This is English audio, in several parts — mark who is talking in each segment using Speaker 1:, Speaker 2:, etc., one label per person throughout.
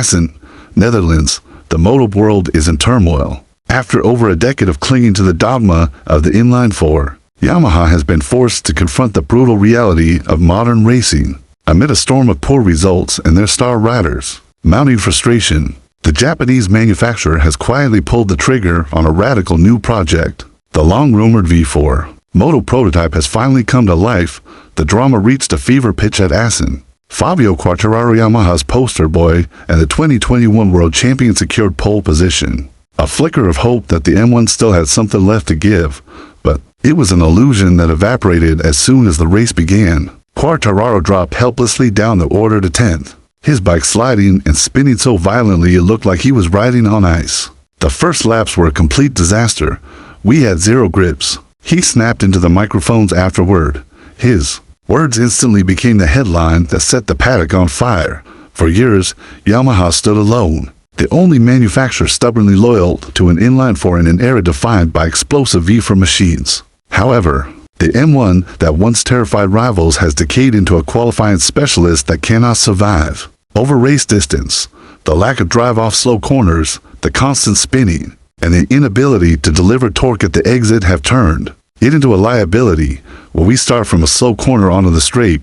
Speaker 1: Assen, Netherlands, the moto world is in turmoil. After over a decade of clinging to the dogma of the inline-four, Yamaha has been forced to confront the brutal reality of modern racing. Amid a storm of poor results and their star riders mounting frustration, the Japanese manufacturer has quietly pulled the trigger on a radical new project. The long-rumored V4 moto prototype has finally come to life. The drama reached a fever pitch at Assen. Fabio Quartararo, Yamaha's poster boy and the 2021 world champion, secured pole position. A flicker of hope that the M1 still had something left to give, but it was an illusion that evaporated as soon as the race began. Quartararo dropped helplessly down the order to 10th, his bike sliding and spinning so violently it looked like he was riding on ice. The first laps were a complete disaster. "We had zero grips," he snapped into the microphones afterward. His words instantly became the headline that set the paddock on fire. For years, Yamaha stood alone, the only manufacturer stubbornly loyal to an inline-four in an era defined by explosive V4 machines. However, the M1 that once terrified rivals has decayed into a qualifying specialist that cannot survive. Over race distance, the lack of drive off slow corners, the constant spinning, and the inability to deliver torque at the exit have turned it into a liability. When we start from a slow corner onto the straight,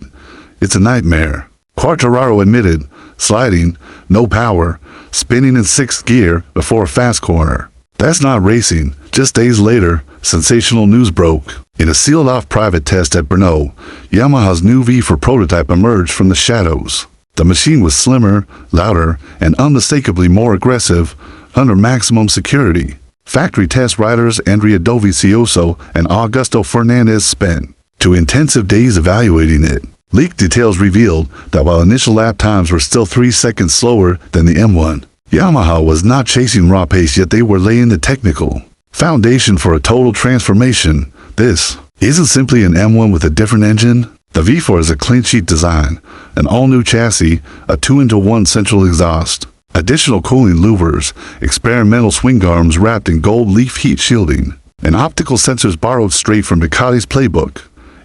Speaker 1: it's a nightmare. Quartararo admitted, sliding, no power, spinning in 6th gear before a fast corner. That's not racing. Just days later, sensational news broke. In a sealed-off private test at Brno, Yamaha's new V4 prototype emerged from the shadows. The machine was slimmer, louder, and unmistakably more aggressive under maximum security. Factory test riders Andrea Dovizioso and Augusto Fernandez spent 2 intensive days evaluating it. Leaked details revealed that while initial lap times were still 3 seconds slower than the M1, Yamaha was not chasing raw pace, yet they were laying the technical foundation for a total transformation. This isn't simply an M1 with a different engine. The V4 is a clean sheet design, an all-new chassis, a 2-into-1 central exhaust, additional cooling louvers, experimental swing arms wrapped in gold leaf heat shielding, and optical sensors borrowed straight from Ducati's playbook.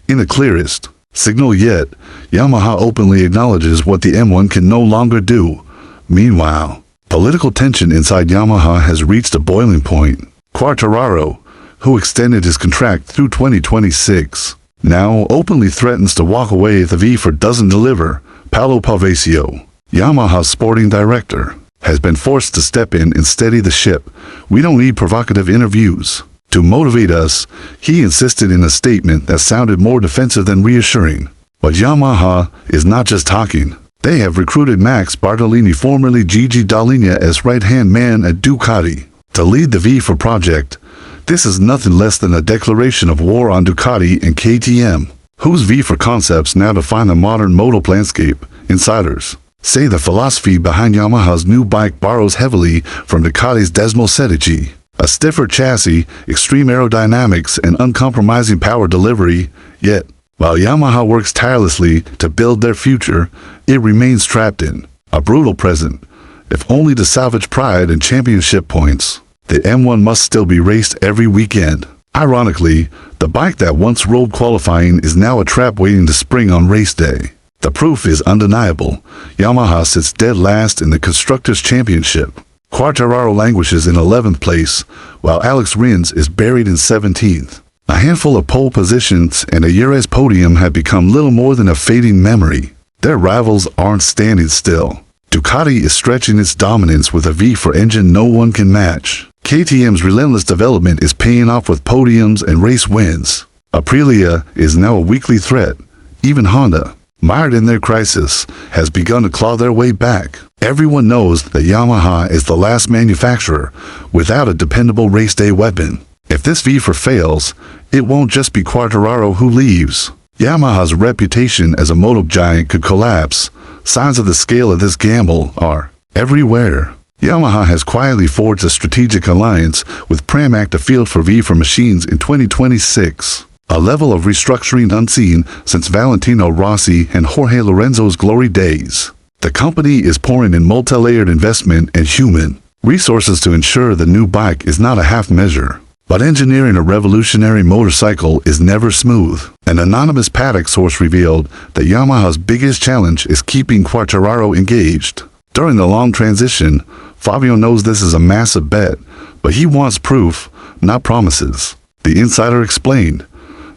Speaker 1: In the clearest signal yet, Yamaha openly acknowledges what the M1 can no longer do. Meanwhile, political tension inside Yamaha has reached a boiling point. Quartararo, who extended his contract through 2026, now openly threatens to walk away if the V4 doesn't deliver. Paolo Palvesio, Yamaha's sporting director, has been forced to step in and steady the ship. "We don't need provocative interviews to motivate us," he insisted in a statement that sounded more defensive than reassuring. But Yamaha is not just talking. They have recruited Max Bartolini, formerly Gigi Dall'Igna, as right-hand man at Ducati to lead the V4 project. This is nothing less than a declaration of war on Ducati and KTM, whose V4 concepts now define the modern moto landscape. Insiders say the philosophy behind Yamaha's new bike borrows heavily from Ducati's Desmo Sedici. A stiffer chassis, extreme aerodynamics, and uncompromising power delivery. Yet, while Yamaha works tirelessly to build their future, it remains trapped in a brutal present. If only to salvage pride and championship points, the M1 must still be raced every weekend. Ironically, the bike that once ruled qualifying is now a trap waiting to spring on race day. The proof is undeniable. Yamaha sits dead last in the Constructors' Championship. Quartararo languishes in 11th place, while Alex Rins is buried in 17th. A handful of pole positions and a Jerez podium have become little more than a fading memory. Their rivals aren't standing still. Ducati is stretching its dominance with a V4 engine no one can match. KTM's relentless development is paying off with podiums and race wins. Aprilia is now a weekly threat. Even Honda, mired in their crisis, has begun to claw their way back. Everyone knows that Yamaha is the last manufacturer without a dependable race day weapon. If this V4 fails, it won't just be Quartararo who leaves. Yamaha's reputation as a moto giant could collapse. Signs of the scale of this gamble are everywhere. Yamaha has quietly forged a strategic alliance with Pramac to field for V4 machines in 2026. A level of restructuring unseen since Valentino Rossi and Jorge Lorenzo's glory days. The company is pouring in multi-layered investment and human resources to ensure the new bike is not a half measure. But engineering a revolutionary motorcycle is never smooth. An anonymous paddock source revealed that Yamaha's biggest challenge is keeping Quartararo engaged. During the long transition, Fabio knows this is a massive bet, but he wants proof, not promises. The insider explained.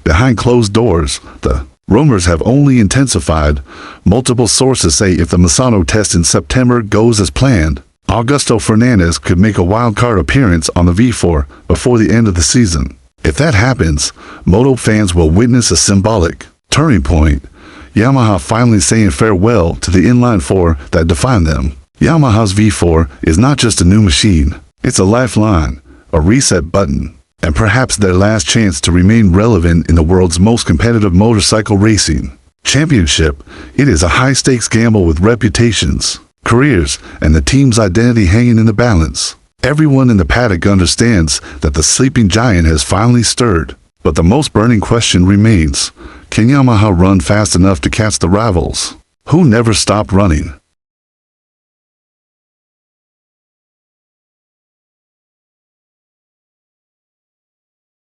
Speaker 1: Behind closed doors, the rumors have only intensified. Multiple sources say if the Misano test in September goes as planned, Augusto Fernandez could make a wildcard appearance on the V4 before the end of the season. If that happens, Moto fans will witness a symbolic turning point. Yamaha finally saying farewell to the inline-four that defined them. Yamaha's V4 is not just a new machine. It's a lifeline, a reset button, and perhaps their last chance to remain relevant in the world's most competitive motorcycle racing championship. It is a high-stakes gamble with reputations, careers, and the team's identity hanging in the balance. Everyone in the paddock understands that the sleeping giant has finally stirred. But the most burning question remains, can Yamaha run fast enough to catch the rivals, who never stopped running?